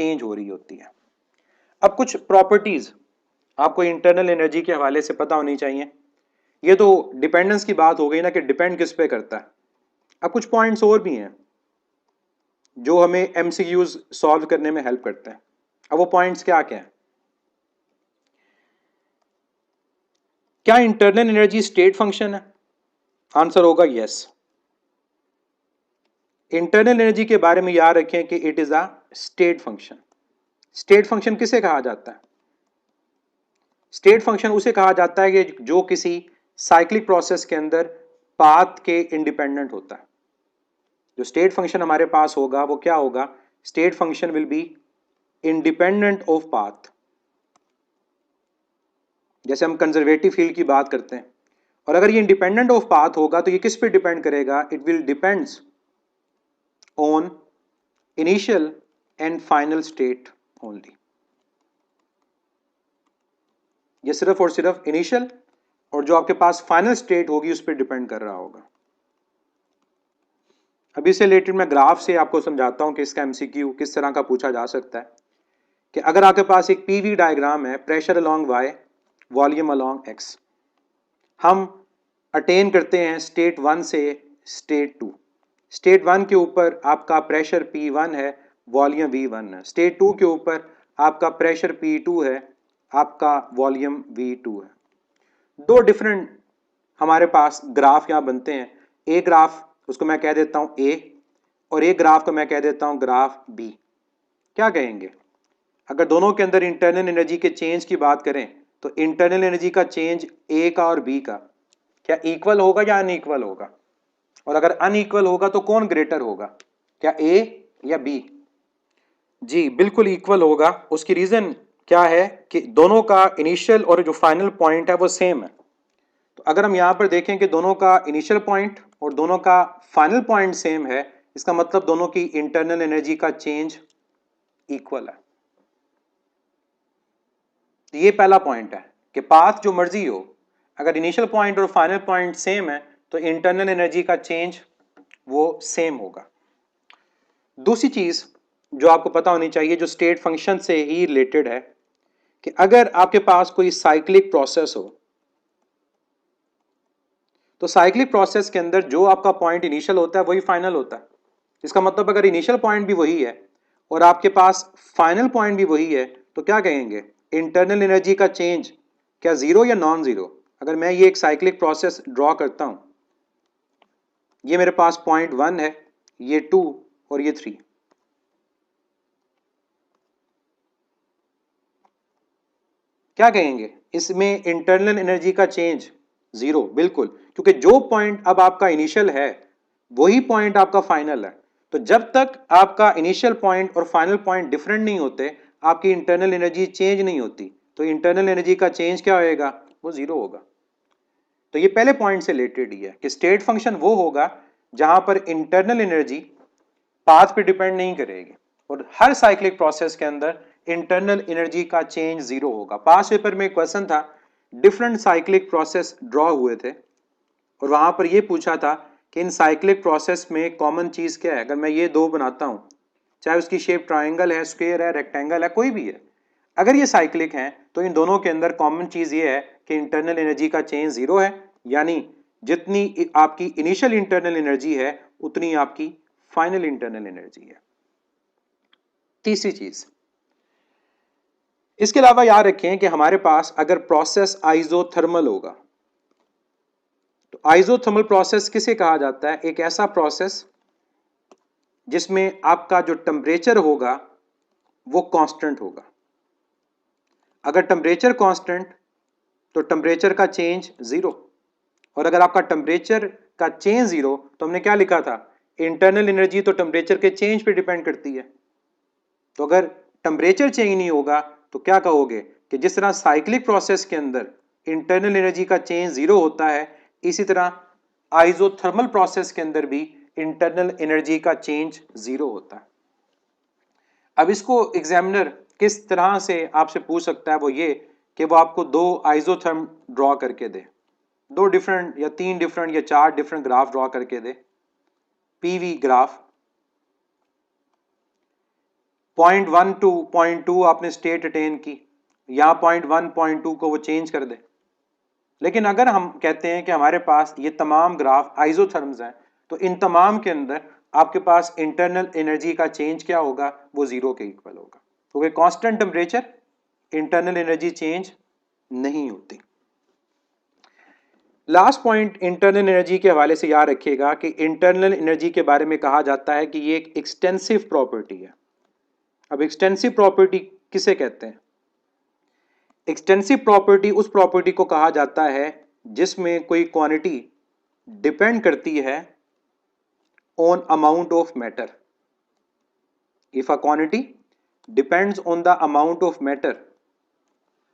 Change हो रही होती है। अब कुछ प्रॉपर्टीज आपको इंटरनल एनर्जी के हवाले से पता होनी चाहिए। ये तो डिपेंडेंस की बात हो गई ना कि डिपेंड किस पे करता है। अब कुछ पॉइंट्स और भी हैं जो हमें एमसीक्यूज सॉल्व करने में हेल्प करते हैं। अब वो पॉइंट्स क्या क्या हैं? क्या इंटरनल एनर्जी स्टेट फंक्शन है? आंसर होगा यस। इंटरनल एनर्जी के बारे में याद रखें कि it is a state function. State function किसे कहा जाता है? स्टेट फंक्शन उसे कहा जाता है कि जो किसी साइक्लिक प्रोसेस के अंदर पाथ के इंडिपेंडेंट होता है। जो स्टेट फंक्शन हमारे पास होगा वो क्या होगा? State function will be independent of path. जैसे हम कंजर्वेटिव फील्ड की बात करते हैं, और अगर ये इंडिपेंडेंट ऑफ पाथ होगा तो ये किस पे डिपेंड करेगा? It will depends on initial and final state only. ये सिर्फ और सिर्फ इनिशियल और जो आपके पास फाइनल स्टेट होगी उस पर डिपेंड कर रहा होगा। अभी से रिलेटेड मैं ग्राफ से आपको समझाता हूं कि इसका एमसीक्यू किस तरह का पूछा जा सकता है। कि अगर आपके पास एक पीवी डायग्राम है, pressure along Y, volume along X, हम अटेन करते हैं स्टेट 1 से स्टेट 2। स्टेट 1 के ऊपर आपका प्रेशर P1 है, वॉल्यूम V1 है। स्टेट 2 के ऊपर आपका प्रेशर P2 है, आपका वॉल्यूम V2 है। दो डिफरेंट हमारे पास ग्राफ यहां बनते हैं। एक ग्राफ उसको मैं कह देता हूं A, और एक ग्राफ को मैं कह देता हूं ग्राफ B। क्या कहेंगे? अगर दोनों के अंदर इंटरनल एनर्जी के चेंज की बात करें तो इंटरनल एनर्जी का चेंज ए का और बी का क्या इक्वल होगा या अनइक्वल होगा? और अगर अनइक्वल होगा तो कौन ग्रेटर होगा, क्या ए या बी? जी बिल्कुल इक्वल होगा। उसकी रीजन क्या है कि दोनों का इनिशियल और जो फाइनल पॉइंट है वो सेम है। तो अगर हम यहां पर देखें कि दोनों का इनिशियल पॉइंट और दोनों का फाइनल पॉइंट सेम है, इसका मतलब दोनों की इंटरनल एनर्जी का चेंज इक्वल है। तो ये पहला पॉइंट है कि पाथ जो मर्जी हो, अगर इनिशियल पॉइंट और फाइनल पॉइंट सेम है तो इंटरनल एनर्जी का चेंज वो सेम होगा। दूसरी चीज जो आपको पता होनी चाहिए जो स्टेट फंक्शन से ही रिलेटेड है कि अगर आपके पास कोई साइक्लिक प्रोसेस हो तो साइक्लिक प्रोसेस के अंदर जो आपका पॉइंट इनिशियल होता है वही फाइनल होता है। इसका मतलब अगर इनिशियल पॉइंट भी वही है और आपके पास फाइनल पॉइंट भी वही है तो क्या कहेंगे? इंटरनल एनर्जी का चेंज क्या जीरो या नॉन जीरो? अगर मैं ये एक साइक्लिक प्रोसेस ड्रॉ करता हूं, ये मेरे पास पॉइंट 1 है, ये 2 और ये 3, क्या कहेंगे? इसमें इंटरनल एनर्जी का चेंज जीरो, बिल्कुल, क्योंकि जो पॉइंट अब आपका इनिशियल है वही पॉइंट आपका फाइनल है। तो जब तक आपका इनिशियल पॉइंट और फाइनल पॉइंट डिफरेंट नहीं होते आपकी इंटरनल एनर्जी चेंज नहीं होती। तो इंटरनल एनर्जी का चेंज क्या होएगा? वो जीरो होगा। तो ये पहले पॉइंट से रिलेटेड ही है कि स्टेट फंक्शन वो होगा जहां पर इंटरनल एनर्जी पाथ पे डिपेंड नहीं करेगी और हर साइक्लिक प्रोसेस के अंदर इंटरनल एनर्जी का चेंज जीरो होगा। पास पेपर में एक क्वेश्चन था, डिफरेंट साइक्लिक प्रोसेस ड्रॉ हुए थे और वहां पर यह पूछा था कि इन साइक्लिक प्रोसेस में कॉमन चीज क्या है। अगर मैं ये दो बनाता हूं, चाहे उसकी शेप ट्राइंगल है, स्क्वायर है, रेक्टेंगल है, कोई भी है, अगर ये साइक्लिक हैं तो इन दोनों के अंदर कॉमन चीज ये है कि इंटरनल एनर्जी का चेंज जीरो है, यानी जितनी आपकी इनिशियल इंटरनल एनर्जी है उतनी आपकी फाइनल इंटरनल एनर्जी है। तीसरी चीज इसके अलावा याद रखें कि हमारे पास अगर प्रोसेस आइसोथर्मल होगा तो आइसोथर्मल प्रोसेस किसे कहा जाता है? एक ऐसा प्रोसेस जिसमें आपका जो टेम्परेचर होगा वो कांस्टेंट होगा। अगर टेम्परेचर कांस्टेंट तो टेम्परेचर का चेंज जीरो, और अगर आपका टेम्परेचर का चेंज जीरो तो हमने क्या लिखा था? इंटरनल एनर्जी तो टेम्परेचर के चेंज पे डिपेंड करती है। तो अगर टेम्परेचर चेंज नहीं होगा तो क्या कहोगे कि जिस तरह साइक्लिक प्रोसेस के अंदर इंटरनल एनर्जी का चेंज जीरो होता है, इसी तरह आइसोथर्मल प्रोसेस के अंदर भी इंटरनल एनर्जी का चेंज जीरो होता है। अब इसको एग्जामिनर किस तरह से आपसे पूछ सकता है वो ये कि वो आपको दो आइसोथर्म ड्रॉ करके दे, दो डिफरेंट या तीन डिफरेंट या चार डिफरेंट ग्राफ ड्रॉ करके दे। पीवी ग्राफ, 0.1 टू 0.2 आपने स्टेट अटेन की, यहाँ 0.1 0.2 को वो चेंज कर दे। लेकिन अगर हम कहते हैं कि हमारे पास ये तमाम ग्राफ आइसोथर्म्स हैं, तो इन तमाम के अंदर आपके पास इंटरनल एनर्जी का चेंज क्या होगा, वो जीरो के इक्वल होगा, क्योंकि constant temperature internal energy change नहीं होती। लास्ट पॉइंट इंटरनल एनर्जी के हवाले से याद रखिएगा कि इंटरनल एनर्जी के बारे में कहा जाता है कि ये एक एक्सटेंसिव प्रॉपर्टी है। अब एक्सटेंसिव प्रॉपर्टी किसे कहते हैं? एक्सटेंसिव प्रॉपर्टी उस प्रॉपर्टी को कहा जाता है जिसमें कोई क्वांटिटी डिपेंड करती है on amount of matter. If a quantity depends on the amount of matter,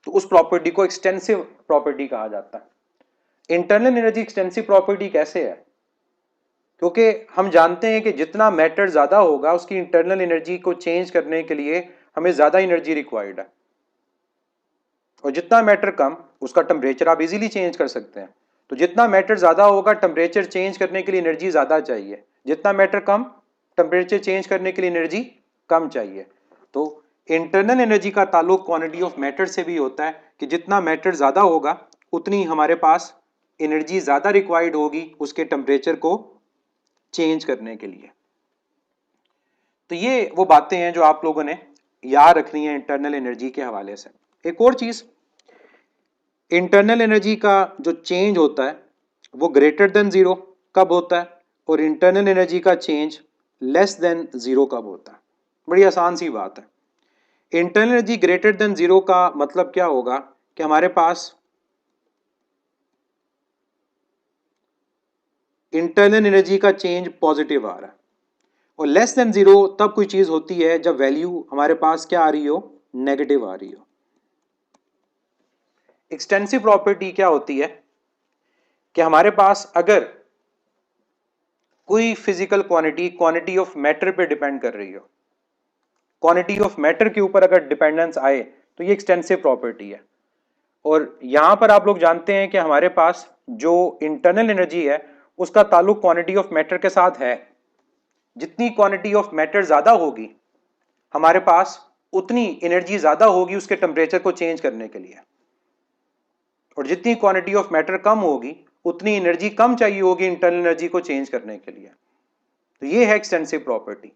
तो उस प्रॉपर्टी को एक्सटेंसिव प्रॉपर्टी कहा जाता है। इंटरनल एनर्जी एक्सटेंसिव प्रॉपर्टी कैसे है? क्योंकि हम जानते हैं कि जितना मैटर ज्यादा होगा उसकी इंटरनल एनर्जी को चेंज करने के लिए हमें ज्यादा एनर्जी रिक्वायर्ड है, और जितना मैटर कम उसका टेम्परेचर आप इजीली चेंज कर सकते हैं। तो जितना मैटर ज्यादा होगा टेम्परेचर चेंज करने के लिए एनर्जी ज्यादा चाहिए, जितना मैटर कम टेम्परेचर चेंज करने के लिए एनर्जी कम चाहिए। तो इंटरनल एनर्जी का ताल्लुक क्वांटिटी ऑफ मैटर से भी होता है कि जितना मैटर ज्यादा होगा उतनी हमारे पास एनर्जी ज्यादा रिक्वायर्ड होगी उसके टेम्परेचर को चेंज करने के लिए। तो ये वो बातें हैं जो आप लोगों ने याद रखनी है इंटरनल एनर्जी के हवाले से। एक और चीज, इंटरनल एनर्जी का जो चेंज होता है वो ग्रेटर देन जीरो कब होता है, और इंटरनल एनर्जी का चेंज लेस देन जीरो कब होता है? बड़ी आसान सी बात है। Internal energy greater than zero का मतलब क्या होगा कि हमारे पास इंटरनल एनर्जी का चेंज पॉजिटिव आ रहा है, और लेस देन जीरो तब कोई चीज होती है जब वैल्यू हमारे पास क्या आ रही हो, नेगेटिव आ रही हो। एक्सटेंसिव प्रॉपर्टी क्या होती है कि हमारे पास अगर कोई physical quantity quantity of matter पे डिपेंड कर रही हो, क्वांटिटी ऑफ मैटर के ऊपर अगर डिपेंडेंस आए तो ये एक्सटेंसिव प्रॉपर्टी है। और यहां पर आप लोग जानते हैं कि हमारे पास जो इंटरनल एनर्जी है उसका ताल्लुक क्वांटिटी ऑफ मैटर के साथ है। जितनी क्वांटिटी ऑफ मैटर ज्यादा होगी हमारे पास उतनी एनर्जी ज्यादा होगी उसके टेम्परेचर को चेंज करने के लिए, और जितनी क्वांटिटी ऑफ मैटर कम होगी उतनी एनर्जी कम चाहिए होगी इंटरनल एनर्जी को चेंज करने के लिए। तो ये है एक्सटेंसिव प्रॉपर्टी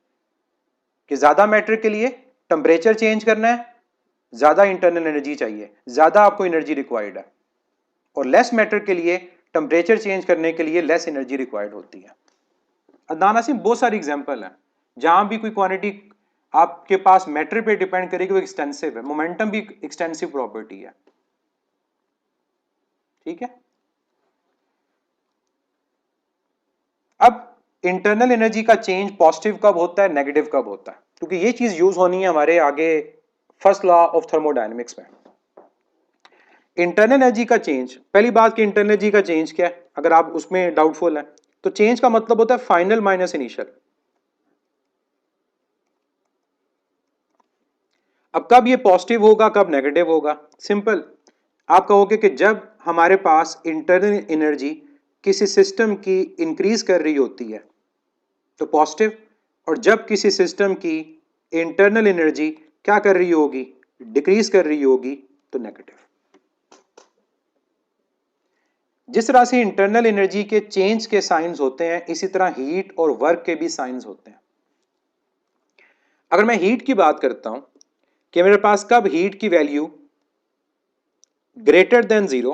कि ज्यादा मैटर के लिए टेम्परेचर चेंज करना है, ज्यादा इंटरनल एनर्जी चाहिए, ज्यादा आपको एनर्जी रिक्वायर्ड है, और लेस मैटर के लिए टेम्परेचर चेंज करने के लिए लेस एनर्जी रिक्वायर्ड होती है। अदनान से बहुत सारी एग्जांपल है जहां भी कोई क्वांटिटी आपके पास मैटर पे डिपेंड करेगी वो एक्सटेंसिव है। मोमेंटम भी एक्सटेंसिव प्रॉपर्टी है, ठीक है। अब इंटरनल एनर्जी का चेंज पॉजिटिव कब होता है, नेगेटिव कब होता है, क्योंकि ये चीज यूज होनी है हमारे आगे फर्स्ट लॉ ऑफ थर्मोडायनेमिक्स में। इंटरनल एनर्जी का चेंज, पहली बात कि इंटरनल एनर्जी का चेंज क्या है, अगर आप उसमें डाउटफुल है तो चेंज का मतलब होता है फाइनल माइनस इनिशियल। अब कब ये पॉजिटिव होगा कब नेगेटिव होगा? सिंपल, आप कहोगे कि जब हमारे पास इंटरनल एनर्जी किसी सिस्टम की इंक्रीज कर रही होती है तो पॉजिटिव, और जब किसी सिस्टम की इंटरनल एनर्जी क्या कर रही होगी, डिक्रीज कर रही होगी, तो नेगेटिव। जिस तरह से इंटरनल एनर्जी के चेंज के साइंस होते हैं इसी तरह हीट और वर्क के भी साइंस होते हैं। अगर मैं हीट की बात करता हूं कि मेरे पास कब हीट की वैल्यू ग्रेटर देन जीरो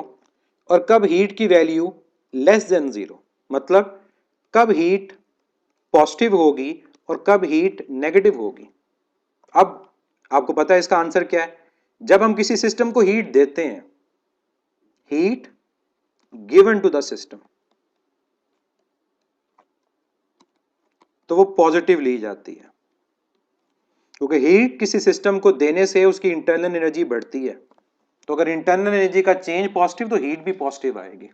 और कब हीट की वैल्यू लेस देन जीरो, मतलब कब हीट पॉजिटिव होगी और कब हीट नेगेटिव होगी। अब आपको पता है इसका आंसर क्या है? जब हम किसी सिस्टम को हीट देते हैं, heat given to the system, तो वो पॉजिटिव ली जाती है, क्योंकि हीट किसी सिस्टम को देने से उसकी इंटरनल एनर्जी बढ़ती है। तो अगर इंटरनल एनर्जी का चेंज पॉजिटिव तो हीट भी पॉजिटिव आएगी।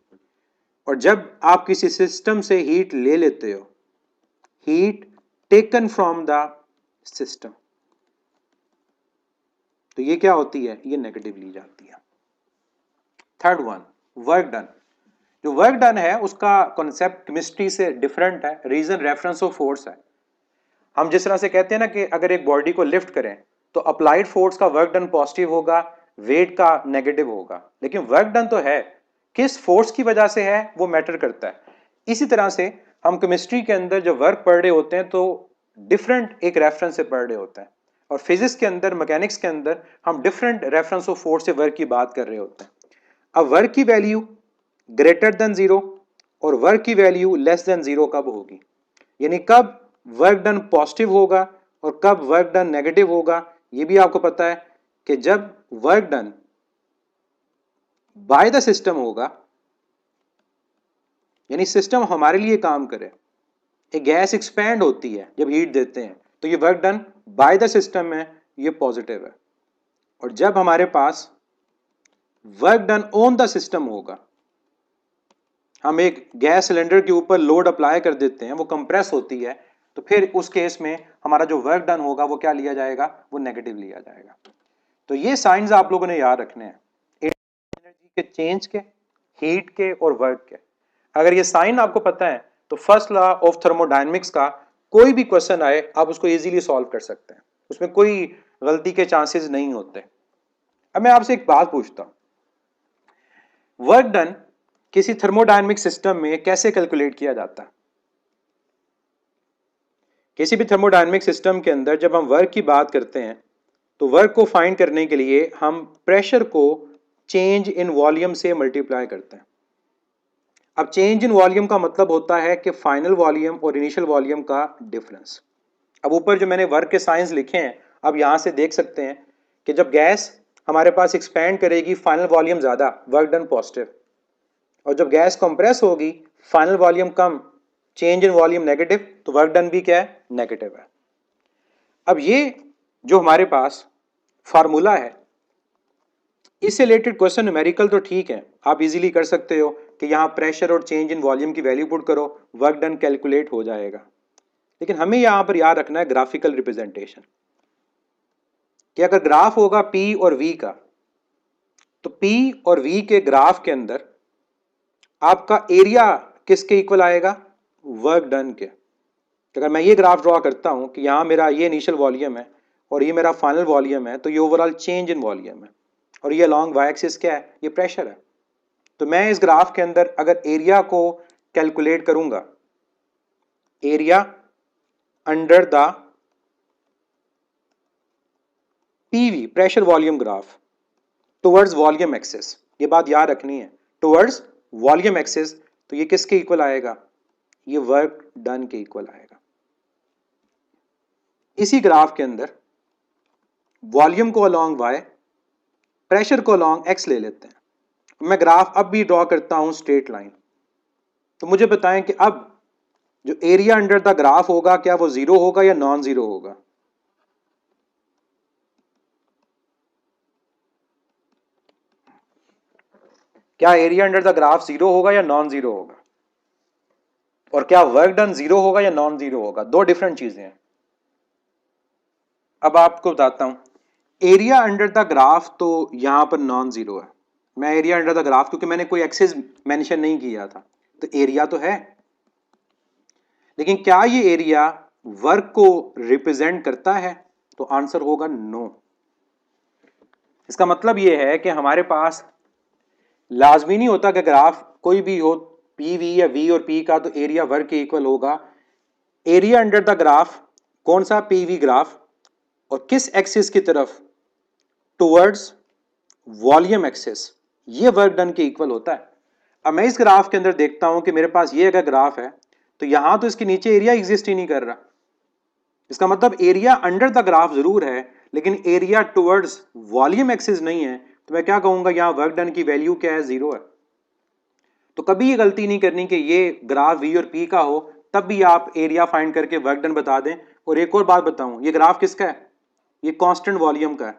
और जब आप किसी सिस्टम से हीट ले लेते हो, heat taken from the system, तो ये क्या होती है, ये नेगेटिव ली जाती है। Third one, work done. जो वर्क डन है उसका कॉन्सेप्ट केमिस्ट्री से डिफरेंट है, रीजन रेफरेंस ऑफ फोर्स है। हम जिस तरह से कहते हैं ना कि अगर एक बॉडी को लिफ्ट करें तो अप्लाइड फोर्स का वर्क डन पॉजिटिव होगा, वेट का नेगेटिव होगा, लेकिन वर्क डन तो है, किस फोर्स की वजह से है वो मैटर करता है। इसी तरह से हम केमिस्ट्री के अंदर जब वर्क पढ़ रहे होते हैं तो डिफरेंट एक रेफरेंस से पढ़ रहे होते हैं, और फिजिक्स के अंदर, मैकेनिक्स के अंदर हम डिफरेंट रेफरेंस ऑफ फोर्स से वर्क की बात कर रहे होते हैं। अब वर्क की वैल्यू ग्रेटर देन जीरो और वर्क की वैल्यू लेस देन जीरो कब होगी, यानी कब वर्क डन पॉजिटिव होगा और कब वर्क डन नेगेटिव होगा, ये भी आपको पता है कि जब work done by the system होगा, यानी सिस्टम हमारे लिए काम करे, एक गैस एक्सपैंड होती है जब हीट देते हैं तो ये work done by the system है, ये पॉजिटिव है। और जब हमारे पास work done on the system होगा, हम एक गैस सिलेंडर के ऊपर लोड अप्लाई कर देते हैं, वो कंप्रेस होती है, तो फिर उस केस में हमारा जो वर्क डन होगा वो क्या लिया जाएगा, वो नेगेटिव लिया जाएगा। तो ये साइंस आप लोगों ने याद रखने हैं, एनर्जी के चेंज के, हीट के और वर्क के। अगर ये साइन आपको पता है तो फर्स्ट लॉ ऑफ थर्मोडायनेमिक्स का कोई भी क्वेश्चन आए आप उसको इजीली सॉल्व कर सकते हैं, उसमें कोई गलती के चांसेस नहीं होते। अब मैं आपसे एक बात पूछता हूं, वर्क डन किसी थर्मोडायनेमिक सिस्टम में कैसे कैलकुलेट किया जाता है? किसी भी थर्मोडायनेमिक सिस्टम के अंदर जब हम वर्क की बात करते हैं तो वर्क को फाइंड करने के लिए हम प्रेशर को चेंज इन वॉल्यूम से मल्टीप्लाई करते हैं। अब चेंज इन वॉल्यूम का मतलब होता है कि फाइनल वॉल्यूम और इनिशियल वॉल्यूम का डिफरेंस। अब ऊपर जो मैंने वर्क के साइंस लिखे हैं, अब यहां से देख सकते हैं कि जब गैस हमारे पास एक्सपैंड करेगी, फाइनल वॉल्यूम ज्यादा, वर्क डन पॉजिटिव, और जब गैस कंप्रेस होगी, final volume come, change in volume negative, तो वर्क डन भी क्या है, नेगेटिव है। अब ये जो हमारे पास फार्मूला है, इससे रिलेटेड क्वेश्चन न्यूमेरिकल तो ठीक है, आप इजीली कर सकते हो कि यहां प्रेशर और चेंज इन वॉल्यूम की वैल्यू पुट करो, वर्क डन कैलकुलेट हो जाएगा। लेकिन हमें यहां पर याद रखना है ग्राफिकल रिप्रेजेंटेशन, कि अगर ग्राफ होगा P और V का, तो P और V के ग्राफ के अंदर आपका एरिया किसके इक्वल आएगा, वर्क डन के। अगर मैं ये ग्राफ ड्रॉ करता हूं कि यहां मेरा ये इनिशियल वॉल्यूम है और ये मेरा फाइनल वॉल्यूम है, तो ये ओवरऑल चेंज इन वॉल्यूम है, और ये अलॉन्ग वाई एक्सिस क्या है, ये प्रेशर है। तो मैं इस ग्राफ के अंदर अगर एरिया को कैलकुलेट करूंगा, area under the PV pressure volume graph towards volume axis, ये बात याद रखनी है, टुवर्ड्स वॉल्यूम एक्सिस, तो ये किसके इक्वल आएगा, ये वर्क डन के इक्वल आएगा। इसी ग्राफ के अंदर वॉल्यूम को अलॉन्ग वाई, प्रेशर को अलॉन्ग एक्स ले लेते हैं। मैं ग्राफ अब भी ड्रॉ करता हूं स्ट्रेट लाइन, तो मुझे बताएं कि अब जो एरिया अंडर द ग्राफ होगा, क्या वो जीरो होगा या नॉन जीरो होगा? क्या area under the graph zero होगा या नॉन जीरो होगा? और क्या वर्क डन जीरो होगा या नॉन जीरो होगा? दो डिफरेंट चीजें हैं। अब आपको बताता हूं, एरिया अंडर द ग्राफ तो यहां पर नॉन जीरो है, मैं एरिया अंडर द ग्राफ क्योंकि मैंने कोई एक्सिस मेंशन नहीं किया था, तो एरिया तो है, लेकिन क्या ये एरिया वर्क को रिप्रेजेंट करता है? तो आंसर होगा नो। इसका मतलब ये है कि हमारे पास लाजमी नहीं होता कि ग्राफ कोई भी हो, पी वी या वी और पी का, तो एरिया वर्क के इक्वल होगा। एरिया अंडर द ग्राफ कौन सा, पी वी ग्राफ, और किस एक्सिस की तरफ, टुवर्ड्स वॉल्यूम एक्सिस, ये वर्क डन के इक्वल होता है। अब मैं इस ग्राफ के अंदर देखता हूं कि मेरे पास ये अगर ग्राफ है तो यहां तो इसके नीचे एरिया एग्जिस्ट ही नहीं कर रहा, इसका मतलब एरिया अंडर द ग्राफ जरूर है लेकिन एरिया टुवर्ड्स वॉल्यूम एक्सिस नहीं है, तो मैं क्या कहूंगा, यहां वर्क डन की वैल्यू क्या है, जीरो है। तो कभी ये गलती नहीं करनी कि ये ग्राफ वी और पी का हो तब भी आप एरिया फाइंड करके वर्क डन बता दें। और एक और बात बताऊं, ये ग्राफ किसका है, ये कांस्टेंट वॉल्यूम का है,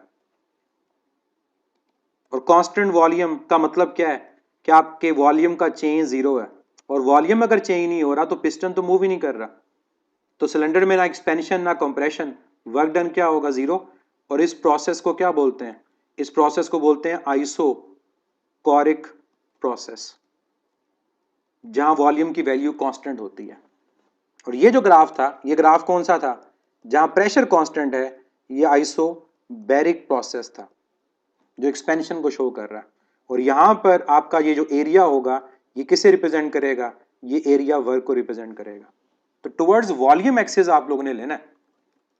और कांस्टेंट वॉल्यूम का मतलब क्या है कि आपके वॉल्यूम का चेंज जीरो है, और वॉल्यूम अगर चेंज नहीं हो रहा तो पिस्टन तो मूव ही नहीं कर रहा, तो सिलेंडर में ना एक्सपेंशन ना कंप्रेशन, वर्क डन क्या होगा, जीरो। और इस प्रोसेस को क्या बोलते हैं, इस प्रोसेस को बोलते हैं आइसोकोरिक प्रोसेस, जहां वॉल्यूम की वैल्यू कांस्टेंट होती है। और ये जो ग्राफ था, ये ग्राफ कौन सा था, जहां प्रेशर कांस्टेंट है, ये आइसोबैरिक प्रोसेस था जो एक्सपेंशन को शो कर रहा है। और यहां पर आपका ये जो एरिया होगा ये किसे रिप्रेजेंट करेगा, ये एरिया वर्क को रिप्रेजेंट करेगा। तो टुवर्ड्स वॉल्यूम एक्सिस आप लोगों ने लेना है।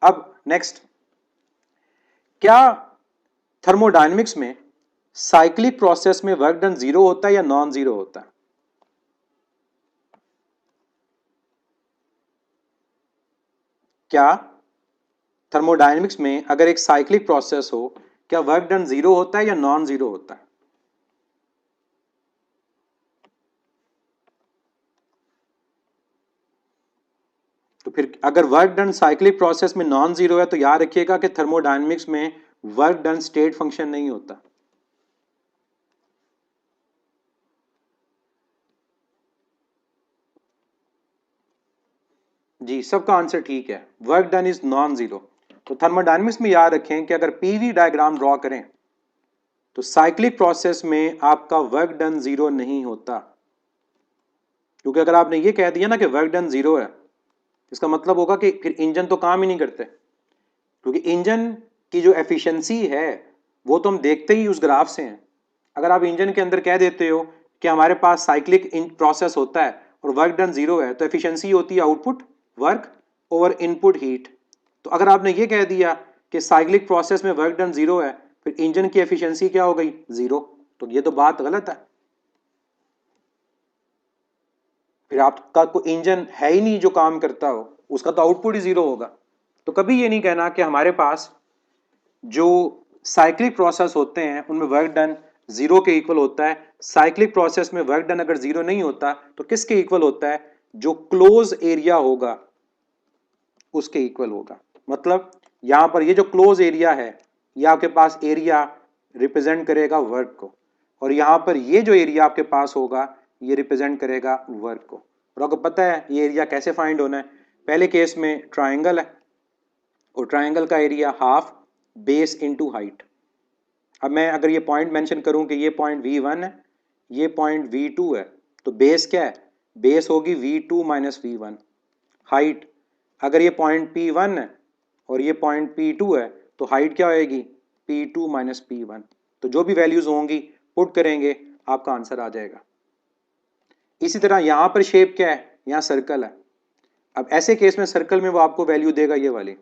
अब नेक्स्ट, क्या थर्मोडायनेमिक्स में साइक्लिक प्रोसेस में वर्क डन जीरो होता है या नॉन जीरो होता है? क्या थर्मोडायनेमिक्स में अगर एक साइक्लिक प्रोसेस हो, क्या वर्क डन जीरो होता है या नॉन जीरो होता है? तो फिर अगर वर्क डन साइक्लिक प्रोसेस में नॉन जीरो है तो याद रखिएगा कि थर्मोडायनेमिक्स में वर्क डन स्टेट फंक्शन नहीं होता। जी, सबका आंसर ठीक है, work done is non zero. तो थर्मोडायनेमिक्स में याद रखें कि अगर पीवी डायग्राम ड्रॉ करें तो साइक्लिक प्रोसेस में आपका वर्क डन जीरो नहीं होता, क्योंकि अगर आपने ये कह दिया ना कि वर्क डन जीरो है, इसका मतलब होगा कि फिर इंजन तो काम ही नहीं करते, क्योंकि इंजन की जो एफिशिएंसी है वो तो हम देखते ही उस ग्राफ से हैं। अगर आप इंजन के अंदर कह देते हो कि हमारे पास साइक्लिक प्रोसेस होता है और वर्क डन जीरो है, तो एफिशिएंसी होती है output work over input heat. तो अगर आपने ये कह दिया कि साइक्लिक प्रोसेस में वर्क डन जीरो है, फिर इंजन की एफिशिएंसी क्या हो गई, जीरो। तो ये तो बात गलत है, फिर आपका कोई इंजन है ही नहीं जो काम करता हो, उसका तो आउटपुट ही जीरो होगा। तो कभी ये नहीं कहना कि हमारे पास जो साइक्लिक प्रोसेस होते हैं उनमें वर्क डन जीरो के इक्वल होता है। साइक्लिक प्रोसेस में वर्क डन अगर जीरो नहीं होता तो किसके इक्वल होता है, जो क्लोज एरिया होगा उसके इक्वल होगा। मतलब यहां पर ये जो क्लोज एरिया है, ये आपके पास एरिया रिप्रेजेंट करेगा वर्क को, और यहां पर ये जो एरिया आपके पास होगा ये रिप्रेजेंट करेगा वर्क को। और आपको पता है ये एरिया कैसे फाइंड होना है, पहले केस में ट्राइंगल है और ट्राइंगल का area half base into height. अब मैं अगर ये पॉइंट मेंशन करूं कि ये पॉइंट V1 है, ये पॉइंट V2 है, तो बेस क्या है, बेस होगी V2 माइनस V1। हाइट, अगर ये पॉइंट P1 है और ये पॉइंट P2 है, तो हाइट क्या होएगी, P2 माइनस P1। तो जो भी वैल्यूज होंगी पुट करेंगे, आपका आंसर आ जाएगा। इसी तरह यहां पर शेप क्या है, यहां सर्कल है। अब ऐसे केस में सर्कल में वो आपको वैल्यू देगा ये वाली।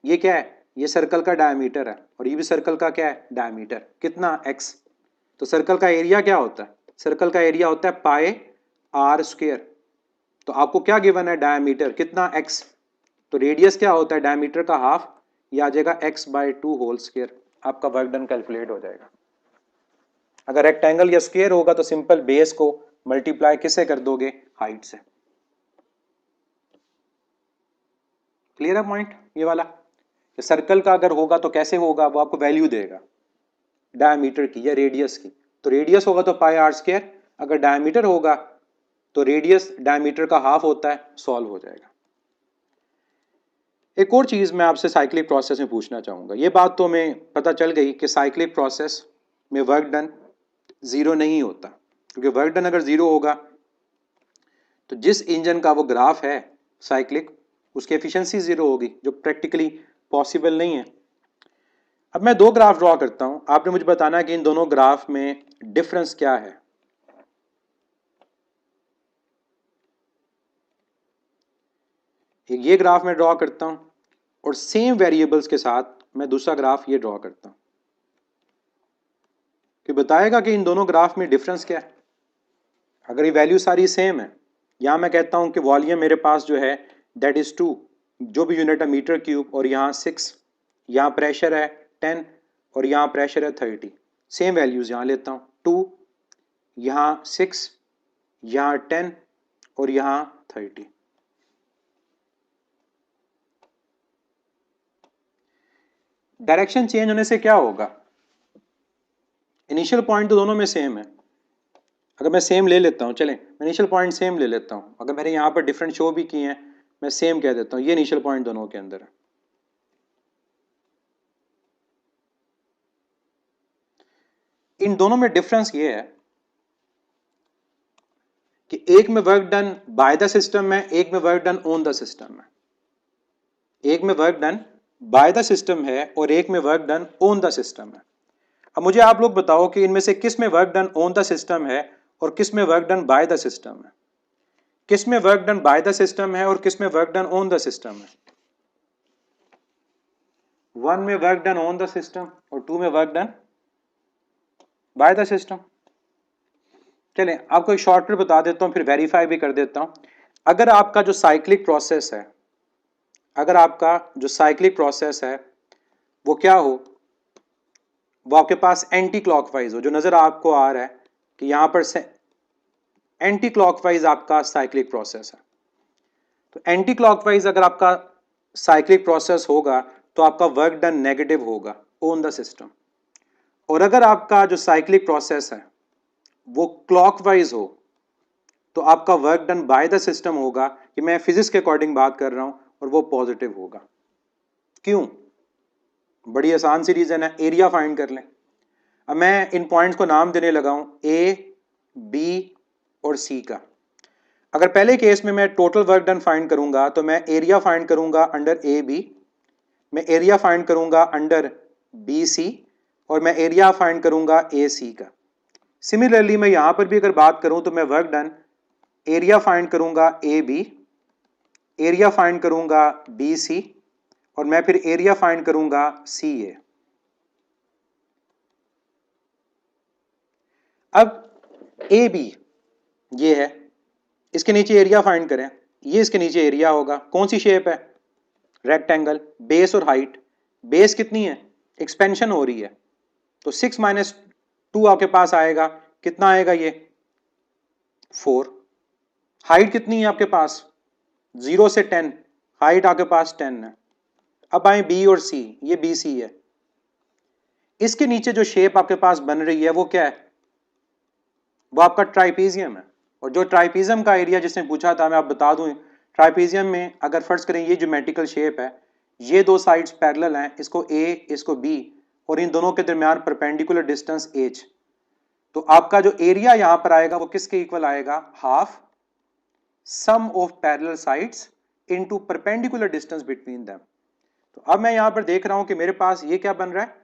ये क्या है, ये सर्कल का डायमीटर है और ये भी सर्कल का क्या है, डायमीटर, कितना, x। तो सर्कल का एरिया क्या होता है, सर्कल का एरिया होता है पाई आर स्क्वायर। तो आपको क्या गिवन है, डायमीटर कितना, x। तो रेडियस क्या होता है, डायमीटर का हाफ, ये आ जाएगा x/2 होल स्क्वायर। आपका वर्क डन कैलकुलेट हो जाएगा। अगर रेक्टेंगल या स्क्वायर होगा तो सिंपल बेस को मल्टीप्लाई किससे कर दोगे, हाइट से। क्लियर है पॉइंट ये वाला। सर्कल का अगर होगा तो कैसे होगा, वो आपको वैल्यू देगा डायमीटर की या रेडियस की। तो रेडियस होगा तो पाई आर स्क्वायर, अगर डायमीटर होगा तो रेडियस डायमीटर का हाफ होता है, सॉल्व हो जाएगा। एक और चीज मैं आपसे साइक्लिक प्रोसेस में पूछना चाहूंगा। ये बात तो हमें पता चल गई कि साइक्लिक प्रोसेस में वर्क डन जीरो नहीं होता, क्योंकि वर्क डन अगर जीरो होगा तो जिस इंजन का वो ग्राफ है साइक्लिक, उसकी एफिशिएंसी जीरो होगी, जो प्रैक्टिकली पॉसिबल नहीं है। अब मैं दो ग्राफ ड्रॉ करता हूं, आपने मुझे बताना है कि इन दोनों ग्राफ में डिफरेंस क्या है। एक ये ग्राफ मैं ड्रॉ करता हूं और सेम वेरिएबल्स के साथ मैं दूसरा ग्राफ ये ड्रॉ करता हूं, कि बताएगा कि इन दोनों ग्राफ में डिफरेंस क्या है। अगर ये वैल्यू सारी सेम है, यहां मैं कहता हूं कि वॉल्यूम मेरे पास जो है दैट इज 2, जो भी यूनिट है मीटर क्यूब, और यहाँ 6, यहाँ प्रेशर है 10 और यहाँ प्रेशर है 30। सेम वैल्यूज यहाँ लेता हूँ, 2, यहाँ 6, यहाँ 10 और यहाँ 30। डायरेक्शन चेंज होने से क्या होगा, इनिशियल पॉइंट तो दोनों में सेम है। अगर मैं सेम ले लेता हूँ, चलें मैं इनिशियल पॉइंट सेम ले लेता हूँ, अगर मेरे यहाँ पर डिफरेंट शो भी किए हैं, मैं सेम कह देता हूँ, ये इनिशियल पॉइंट दोनों के अंदर है। इन दोनों में डिफरेंस ये है कि एक में work done by the system है, एक में work done on the system है। एक में work done by the system है और एक में work done on the system है। अब मुझे आप लोग बताओ कि इनमें से किस में work done on the system है और किस में work done by the system है। किस में work done by the system है और किस में work done on the system है। वन में work done on the system और टू में work done by the system. चलें आपको एक शॉर्टकट बता देता हूं, फिर वेरीफाई भी कर देता हूं। अगर आपका जो साइक्लिक प्रोसेस है, अगर आपका जो साइक्लिक प्रोसेस है वो क्या हो, वो आपके पास एंटी क्लॉकवाइज हो, जो नजर आपको आ रहा है कि यहां पर से एंटी क्लॉकवाइज आपका साइक्लिक प्रोसेस है। तो एंटी क्लॉकवाइज अगर आपका साइक्लिक प्रोसेस होगा तो आपका वर्क डन नेगेटिव होगा ऑन द सिस्टम। और अगर आपका जो साइक्लिक प्रोसेस है वो क्लॉकवाइज हो तो आपका work done by the system होगा, कि मैं फिजिक्स के अकॉर्डिंग बात कर रहा हूं, और वो पॉजिटिव होगा। क्यों? बड़ी आसान सी रीजन है, एरिया फाइंड कर लें। अब मैं इन पॉइंट्स को नाम देने लगा हूं ए, बी और सी का। अगर पहले केस में मैं टोटल वर्क डन फाइंड करूंगा तो मैं एरिया फाइंड करूंगा अंडर ए बी, मैं एरिया फाइंड करूंगा अंडर बी सी, और मैं एरिया फाइंड करूंगा ए सी का। सिमिलरली मैं यहां पर भी अगर बात करूं तो मैं वर्क डन एरिया फाइंड करूंगा ए बी, एरिया फाइंड करूंगा बी सी, और मैं फिर एरिया फाइंड करूंगा सी ए। अब ए बी ये है, इसके नीचे एरिया फाइंड करें, ये इसके नीचे एरिया होगा। कौन सी शेप है? रेक्टेंगल। बेस और हाइट, बेस कितनी है? एक्सपेंशन हो रही है, तो 6 माइनस 2 आपके पास आएगा। कितना आएगा ये? 4। हाइट कितनी है आपके पास? 0 से 10, हाइट आपके पास 10 है। अब आए बी और सी, ये बी सी है। इसके नीचे जो शेप आपके पास बन रही है वो क्या है? वो आपका ट्राइपीजियम है। और जो ट्राइपीजियम का एरिया जिसने पूछा था, मैं आप बता दूं, ट्राइपीजियम में अगर फर्ज करें ये ज्योमेट्रिकल शेप है, ये दो साइड्स पैरेलल हैं, इसको ए इसको बी, और इन दोनों के दरमियान परपेंडिकुलर डिस्टेंस एच, तो आपका जो एरिया यहां पर आएगा वो किसके इक्वल आएगा? Half sum of parallel sides into perpendicular distance between them. तो अब मैं यहां पर देख रहा हूं कि मेरे पास ये क्या बन रहा है?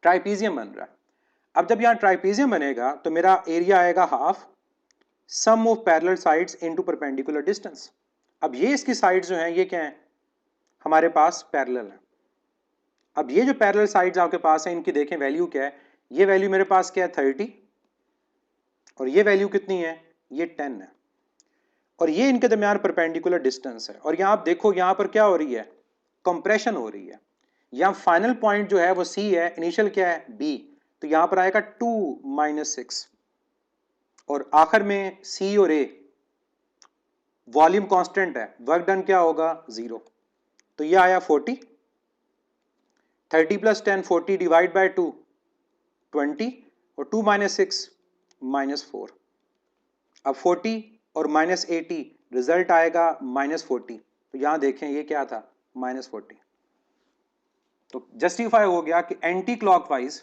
ट्राइपीजियम बन रहा है। अब जब यहां ट्राइपीजियम बनेगा तो मेरा एरिया आएगा half sum of parallel sides into perpendicular distance. अब ये इसकी साइड्स जो हैं ये क्या है? हमारे पास पैरेलल है। अब ये जो पैरेलल साइड्स आपके पास है, इनकी देखें वैल्यू क्या है। ये वैल्यू मेरे पास क्या है? 30, और ये वैल्यू कितनी है? ये 10 है। और ये इनके दरमियान परपेंडिकुलर डिस्टेंस है। और यहां आप देखो यहां पर क्या हो रही है? कंप्रेशन हो रही है। यहां फाइनल पॉइंट जो है वो सी है, इनिशियल क्या है? बी, तो यहां पर आएगा 2 माइनस 6, और आखिर में सी और ए वॉल्यूम कांस्टेंट है, वर्क डन क्या होगा? 0। तो ये आया 40, 30 प्लस 10 40 डिवाइड बाय 2 20, और 2 माइनस 6 माइनस 4। अब 40 और माइनस 80 रिजल्ट आएगा माइनस 40। तो यहां देखें ये क्या था? माइनस 40। तो जस्टिफाई हो गया कि एंटी क्लॉकवाइज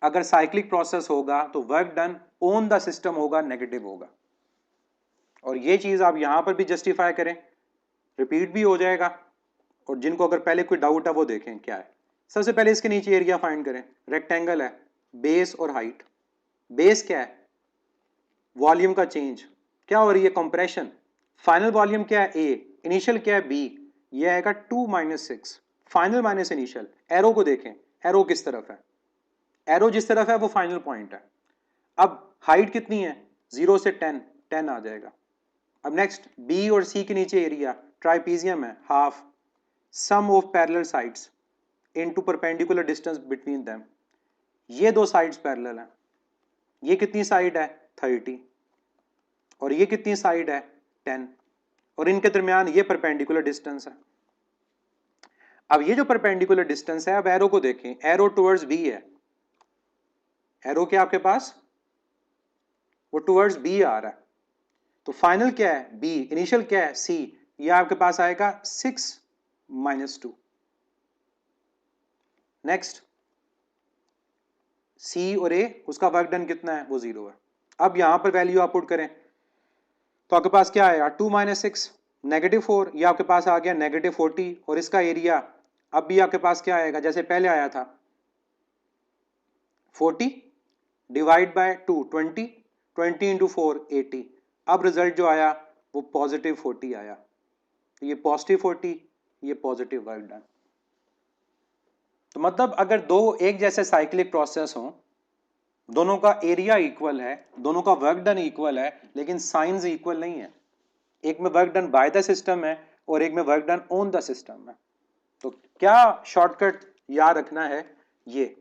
अगर साइक्लिक प्रोसेस होगा तो work done on the system होगा, नेगेटिव होगा। और ये चीज आप यहां पर भी जस्टिफाई करें, रिपीट भी हो जाएगा। और जिनको अगर पहले कोई डाउट है वो देखें क्या है। सबसे पहले इसके नीचे एरिया फाइंड करें। रेक्टेंगल है, बेस और हाइट। बेस क्या है? वॉल्यूम का चेंज। क्या हो रही है? कंप्रेशन। फाइनल वॉल्यूम क्या है? ए। इनिशियल क्या है? बी। ये आएगा 2 minus 6, final minus initial. Arrow को देखें, एरो किस तरफ है? एरो जिस तरफ है वो फाइनल पॉइंट है। अब हाइट कितनी है? 0 से 10, 10 आ जाएगा। अब नेक्स्ट बी और सी के नीचे एरिया, ट्राइपीजियम है, half sum of parallel sides into perpendicular distance between them. ये दो साइड्स पैरेलल हैं। ये कितनी साइड है? 30, और ये कितनी साइड है? 10, और इनके दरमियान ये परपेंडिकुलर डिस्टेंस है। अब ये जो परपेंडिकुलर डिस्टेंस है, अब एरो को देखें, एरो टुवर्ड्स बी है। एरो क्या आपके पास? वो टुवर्ड्स बी आ रहा है। तो फाइनल क्या है? बी। इनिशियल क्या है? सी। ये आपके पास आएगा 6 माइनस 2। नेक्स्ट सी और ए, उसका वर्क डन कितना है? वो 0 है। अब यहां पर वैल्यू आप पुट करें तो आपके पास क्या आएगा? 2 माइनस 6 -4, ये आपके पास आ गया -40, और इसका एरिया अब भी आपके पास क्या आएगा जैसे पहले आया था, 40 डिवाइड बाय 2 20, 20 इंटू 4 80। अब रिजल्ट जो आया वो +40 आया, ये +40, ये पॉजिटिव वर्क डन। तो मतलब अगर दो एक जैसे साइक्लिक प्रोसेस हों, दोनों का एरिया इक्वल है, दोनों का वर्क डन इक्वल है, लेकिन साइंस इक्वल नहीं है, एक में work done by the system है और एक में work done on the system है, तो क्या शॉर्टकट याद रखना है, ये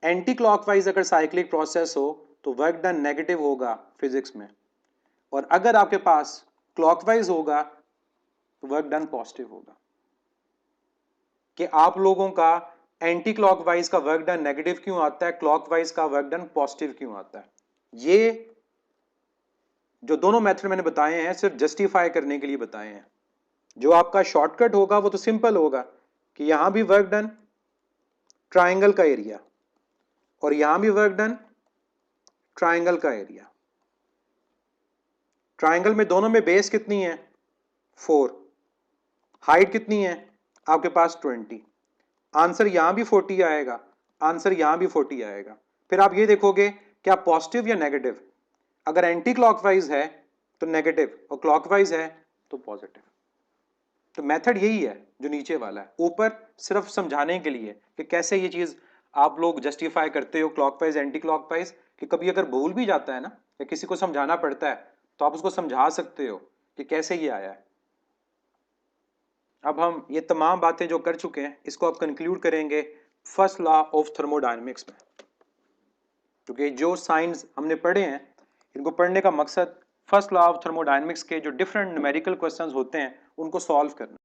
एंटी क्लॉकवाइज अगर साइक्लिक प्रोसेस हो तो वर्क डन नेगेटिव होगा फिजिक्स में, और अगर आपके पास क्लॉकवाइज होगा तो वर्क डन पॉजिटिव होगा। कि आप लोगों का एंटी क्लॉकवाइज का वर्क डन नेगेटिव क्यों आता है, क्लॉकवाइज का वर्क डन पॉजिटिव क्यों आता है, ये जो दोनों मेथड मैंने बताए हैं सिर्फ जस्टिफाई करने के लिए बताए हैं। जो आपका शॉर्टकट होगा वो तो सिंपल होगा कि यहां भी वर्क डन ट्राइंगल का एरिया और यहां भी वर्क डन ट्राइंगल का एरिया। ट्राइंगल में दोनों में बेस कितनी है 4, हाइट कितनी है आपके पास 20, आंसर यहां भी 40 आएगा, आंसर यहां भी 40 आएगा। फिर आप ये देखोगे क्या पॉजिटिव या नेगेटिव, अगर एंटी क्लॉकवाइज है तो नेगेटिव और क्लॉकवाइज है तो पॉजिटिव। तो मेथड यही है जो नीचे वाला है, ऊपर सिर्फ समझाने के लिए कि कैसे ये चीज आप लोग जस्टिफाई करते हो क्लॉकवाइज एंटी क्लॉकवाइज, कि कभी अगर भूल भी जाता है ना या किसी को समझाना पड़ता है तो आप उसको समझा सकते हो कि कैसे ये आया है। अब हम ये तमाम बातें जो कर चुके हैं इसको अब कंक्लूड करेंगे फर्स्ट लॉ ऑफ थर्मोडायनेमिक्स में, क्योंकि जो साइंस हमने पढ़े हैं इनको पढ़ने का मकसद फर्स्ट लॉ ऑफ थर्मोडायनेमिक्स के जो डिफरेंट न्यूमेरिकल क्वेश्चंस होते हैं उनको सॉल्व करना।